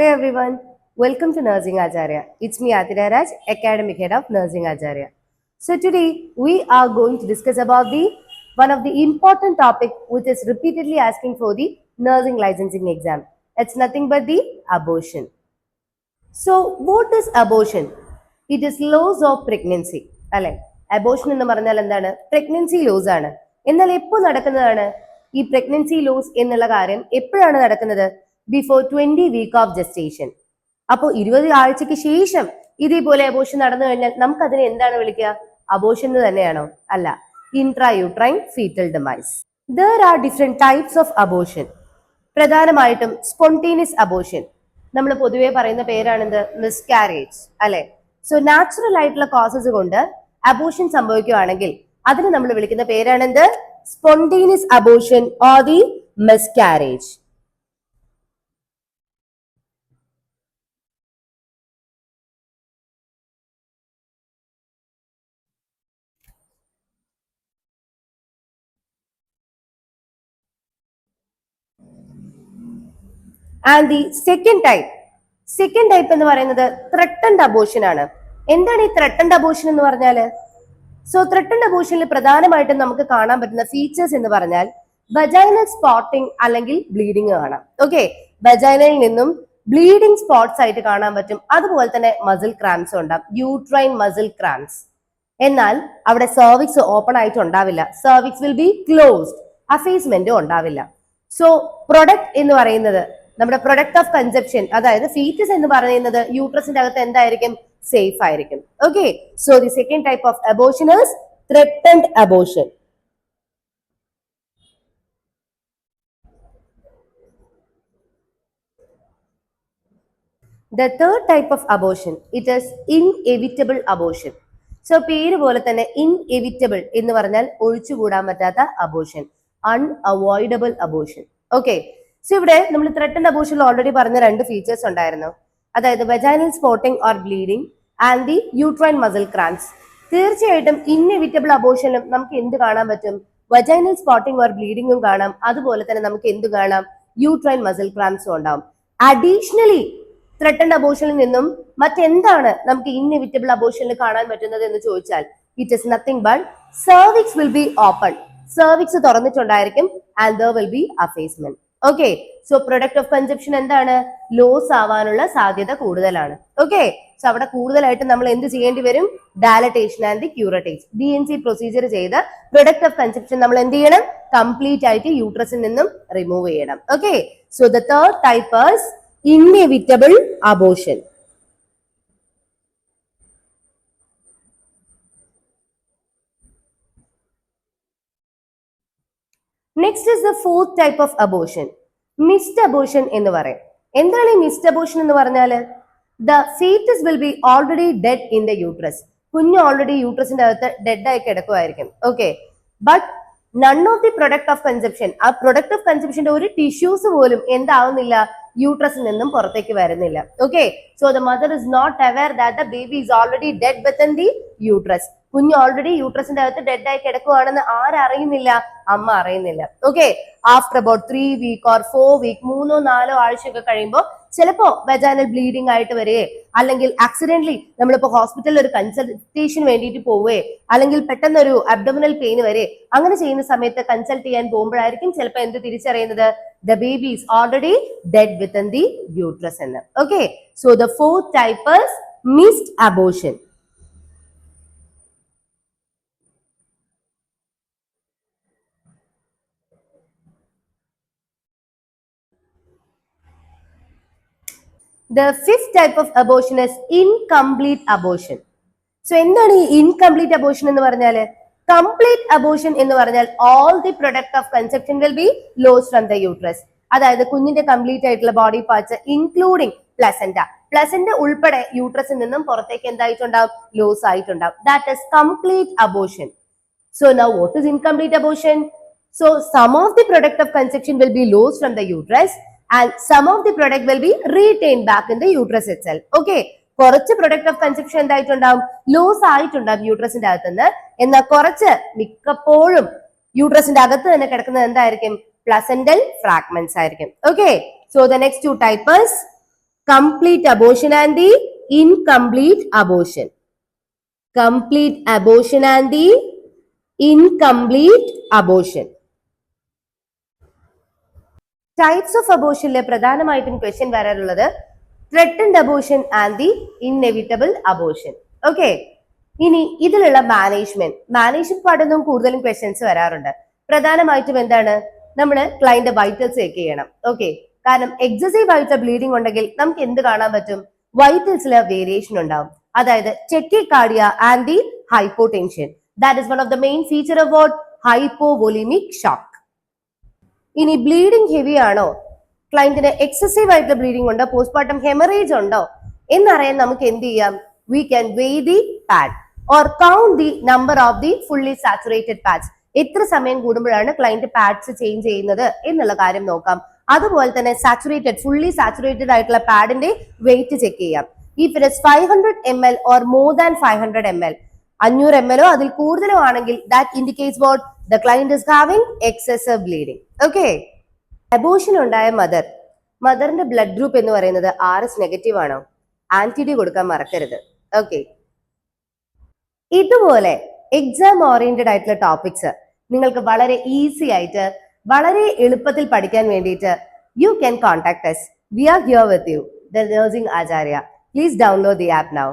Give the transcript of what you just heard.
Hey everyone, welcome to Nursing Acharya. It's me Athira Raj, Academic Head of Nursing Acharya. So today we are going to discuss about the one of the important topic which is repeatedly asking for the nursing licensing exam. It's nothing but the abortion. So what is abortion? It is loss of pregnancy. അല്ലെ abortion എന്ന് പറഞ്ഞാൽ എന്താണ്? Pregnancy loss ആണ്. എന്നാൽ എപ്പോൾ നടക്കുന്നതാണ് ഈ pregnancy loss എന്നുള്ള കാര്യം? എപ്പോഴാണ് നടക്കുന്നത്? Before 20 week of gestation. അപ്പോൾ 20 ആഴ്ചയ്ക്ക് ശേഷം ഇതേപോലെ അബോഷൻ നടന്നു കഴിഞ്ഞാൽ നമുക്ക് അതിനെ എന്താണ് വിളിക്കുക? അബോഷൻ എന്ന് തന്നെയാണോ? അല്ല, intrauterine fetal demise. There are different types of abortion. പ്രധാനമായിട്ടും സ്പോണ്ടേനിയസ് അബോഷൻ, നമ്മൾ പൊതുവെ പറയുന്ന പേരാണെന്ത്? മിസ്കാരേജ് അല്ലെ. സോ നാച്ചുറൽ ആയിട്ടുള്ള കോസസ് കൊണ്ട് അബോഷൻ സംഭവിക്കുകയാണെങ്കിൽ അതിന് നമ്മൾ വിളിക്കുന്ന പേരാണെന്ത്? Spontaneous abortion or the miscarriage. And the second type എന്ന് പറയുന്നത് ത്രെട്ടൻഡ് അബോഷൻ ആണ്. എന്താണ് ഈ ത്രെട്ടൻഡ് അബോഷൻ എന്ന് പറഞ്ഞാല്? സോ ത്രെട്ടൻഡ് അബോഷനിൽ പ്രധാനമായിട്ടും നമുക്ക് കാണാൻ പറ്റുന്ന ഫീച്ചേഴ്സ് എന്ന് പറഞ്ഞാൽ വജൈനൽ സ്പോട്ടിംഗ് അല്ലെങ്കിൽ ബ്ലീഡിങ് കാണാം. ഓക്കെ, വജൈനയിൽ നിന്നും ബ്ലീഡിംഗ് സ്പോട്ട്സ് ആയിട്ട് കാണാൻ പറ്റും. അതുപോലെ തന്നെ മസിൽ ക്രാംസ് ഉണ്ടാവും, യൂട്രൈൻ മസിൽ ക്രാംസ്. എന്നാൽ അവിടെ സെർവിക്സ് ഓപ്പൺ ആയിട്ട് ഉണ്ടാവില്ല, സെർവിക്സ് വിൽ ബി ക്ലോസ്ഡ്, അഫേസ്മെന്റും ഉണ്ടാവില്ല. സോ പ്രൊഡക്റ്റ് എന്ന് പറയുന്നത് നമ്മുടെ പ്രൊഡക്റ്റ് ഓഫ് കൺസെപ്ഷൻ, അതായത് ഫീറ്റസ് എന്ന് പറയുന്നത് യൂട്രസിന്റെ അകത്ത് എന്തായിരിക്കും? സേഫ് ആയിരിക്കും. Okay, so the second type of abortion is threatened abortion. The third type of abortion, it is inevitable abortion. So പേര് പോലെ തന്നെ ഇൻഎവിറ്റബിൾ എന്ന് പറഞ്ഞാൽ ഒഴിച്ചുകൂടാൻ പറ്റാത്ത abortion, unavoidable abortion. Okay, so ഇവിടെ നമ്മൾ ത്രെട്ടൻഡ് അബോഷനിൽ ഓൾറെഡി പറഞ്ഞ രണ്ട് ഫീച്ചേഴ്സ് ഉണ്ടായിരുന്നു, അതായത് vaginal spotting or bleeding and the uterine muscle cramps. തീർച്ചയായിട്ടും ഇൻഎവിറ്റബിൾ അബോഷനിലും നമുക്ക് എന്ത് കാണാൻ പറ്റും? വജൈനൽ സ്പോട്ടിംഗ് ഓർ ബ്ലീഡിംഗും കാണാം, അതുപോലെ തന്നെ നമുക്ക് എന്ത് കാണാം? യൂട്രൈൻ മസിൽ ക്രാംസും ഉണ്ടാവും. അഡീഷണലി ത്രെട്ടൻഡ് അബോഷനിൽ നിന്നും മറ്റെന്താണ് നമുക്ക് ഇൻഎവിറ്റബിൾ അബോഷനിൽ കാണാൻ പറ്റുന്നത് എന്ന് ചോദിച്ചാൽ it is nothing but cervix will be open, cervix തുറന്നിട്ടുണ്ടായിരിക്കും and there will be effacement. Okay, so product of conception എന്താണ്? ലോസ് ആവാനുള്ള സാധ്യത കൂടുതലാണ്. ഓക്കെ, സോ അവിടെ കൂടുതലായിട്ട് നമ്മൾ എന്ത് ചെയ്യേണ്ടി വരും? Dilatation and the curettage, DNC procedure ചെയ്ത് പ്രൊഡക്റ്റ് ഓഫ് കൺസെപ്ഷൻ നമ്മൾ എന്ത് ചെയ്യണം? കംപ്ലീറ്റ് ആയിട്ട് യൂട്രസിൽ നിന്നും റിമൂവ് ചെയ്യണം. Okay, so the third type is inevitable abortion. Next is the fourth type of abortion, missed abortion എന്ന് പറയും. എന്താണ് ഈ മിസ്ഡ് അബോഷൻ എന്ന് പറഞ്ഞാൽ? The fetus will be already dead in the uterus. കുഞ്ഞ് ഓൾറെഡി യൂട്രസിന്റെ അകത്ത് ഡെഡ് ആയി കിടക്കുമായിരിക്കും. Okay, but none of the product of conception, ആ പ്രൊഡക്റ്റ് ഓഫ് കൺസെപ്ഷന്റെ ഒരു ടിഷ്യൂസ് പോലും എന്താവുന്നില്ല? യൂട്രസിൽ നിന്നും പുറത്തേക്ക് വരുന്നില്ല. Okay, so the mother is not aware that the baby is already dead within the uterus. കുഞ്ഞ് ഓൾറെഡി യൂട്രസിന്റെ അകത്ത് ഡെഡ് ആയി കിടക്കുകയാണെന്ന് ആരറിയുന്നില്ല? അമ്മ അറിയുന്നില്ല. ഓക്കെ, after about 3 week or 4 week, 3-4 ആഴ്ചയൊക്കെ കഴിയുമ്പോൾ ചിലപ്പോ വെജൈനൽ ബ്ലീഡിംഗ് ആയിട്ട് വരികയെ, അല്ലെങ്കിൽ ആക്സിഡന്റലി നമ്മളിപ്പോ ഹോസ്പിറ്റലിൽ ഒരു കൺസൾട്ടേഷൻ വേണ്ടിയിട്ട് പോവേ, അല്ലെങ്കിൽ പെട്ടെന്ന് ഒരു അബ്ഡോമിനൽ പെയിൻ വരെ, അങ്ങനെ ചെയ്യുന്ന സമയത്ത് കൺസൾട്ട് ചെയ്യാൻ പോകുമ്പോഴായിരിക്കും ചിലപ്പോൾ എന്ത് തിരിച്ചറിയുന്നത്? The baby is already dead within the uterus എന്ന്. Okay, so the fourth type is missed abortion. The fifth type of abortion is incomplete abortion. So എന്താണ് ഈ incomplete abortion എന്ന് പറഞ്ഞാല്? കംപ്ലീറ്റ് അബോഷൻ എന്ന് പറഞ്ഞാൽ all the product of conception will be loss from the uterus. അതായത് കുഞ്ഞിന്റെ complete ആയിട്ടുള്ള body parts including പ്ലസന്റ ഉൾപ്പെടെ യൂട്രസിൽ നിന്നും പുറത്തേക്ക് എന്തായിട്ടുണ്ടാവും? ലോസ് ആയിട്ടുണ്ടാവും. That is complete abortion. So now what is incomplete abortion? So some of the product of conception will be loss from the uterus and some of the product will be retain back in the uterus itself. Okay, കുറച്ച് product of conception എന്തായിട്ടുണ്ടാവും? Loss ആയിട്ടുണ്ടാവും യൂട്രസിന്റെ അകത്തുനിന്ന്. എന്നാൽ കുറച്ച്, മിക്കപ്പോഴും യൂട്രസിന്റെ അകത്ത് തന്നെ കിടക്കുന്നത് എന്തായിരിക്കും? പ്ലസന്റൽ ഫ്രാഗ്മെന്റ്സ് ആയിരിക്കും. Okay, so the next two type is complete abortion and the incomplete abortion. Complete abortion and the incomplete abortion. Types of അബോഷനിലെ പ്രധാനമായിട്ടും ക്വസ്റ്റ്യൻ വരാറുള്ളത് threatened abortion and the inevitable abortion. Okay, ഇനി ഇതിലുള്ള management പാടൊന്നും കൂടുതലും questions വരാറുണ്ട്. പ്രധാനമായിട്ടും എന്താണ്, നമ്മൾ ക്ലയന്റ് വൈറ്റൽസ് ചെക്ക് ചെയ്യണം. ഓക്കെ, കാരണം എക്സസീവ് ആയിട്ടുള്ള ബ്ലീഡിംഗ് ഉണ്ടെങ്കിൽ നമുക്ക് എന്ത് കാണാൻ പറ്റും, വൈറ്റൽസിലെ വേരിയേഷൻ ഉണ്ടാവും. അതായത് tachycardia and the hypotension, that is one of the main feature of what, hypovolemic shock. ഇനി ബ്ലീഡിംഗ് ഹെവി ആണോ, ക്ലയന്റിന് എക്സസീവ് ആയിട്ടുള്ള ബ്ലീഡിംഗ് ഉണ്ടോ, പോസ്റ്റ്മോർട്ടം ഹെമറേജ് ഉണ്ടോ എന്നറിയാൻ നമുക്ക് എന്ത് ചെയ്യാം, we can weigh the pad or count the number of the fully saturated pads. എത്ര സമയം കൂടുമ്പോഴാണ് ക്ലയന്റ് പാഡ്സ് ചേഞ്ച് ചെയ്യുന്നത് എന്നുള്ള കാര്യം നോക്കാം. അതുപോലെ തന്നെ ഫുള്ളി സാച്ചുറേറ്റഡ് ആയിട്ടുള്ള പാഡിന്റെ വെയിറ്റ് ചെക്ക് ചെയ്യാം. If it is 500 ml or more than 500 ml, 500 ml അതിൽ കൂടുതലോ ആണെങ്കിൽ that indicates what, the client is having excessive bleeding. Okay, abortion ഉണ്ടായ മദറിന്റെ ബ്ലഡ് ഗ്രൂപ്പ് എന്ന് പറയുന്നത് RS നെഗറ്റീവ് ആണോ, ആന്റിഡി കൊടുക്കാൻ മറക്കരുത്. ഓക്കെ, ഇതുപോലെ എക്സാം ഓറിയന്റഡ് ആയിട്ടുള്ള ടോപ്പിക്സ് നിങ്ങൾക്ക് വളരെ ഈസി ആയിട്ട് വളരെ എളുപ്പത്തിൽ പഠിക്കാൻ വേണ്ടിയിട്ട് you can contact us. We are here with you, the Nursing Acharya. Please download the app now.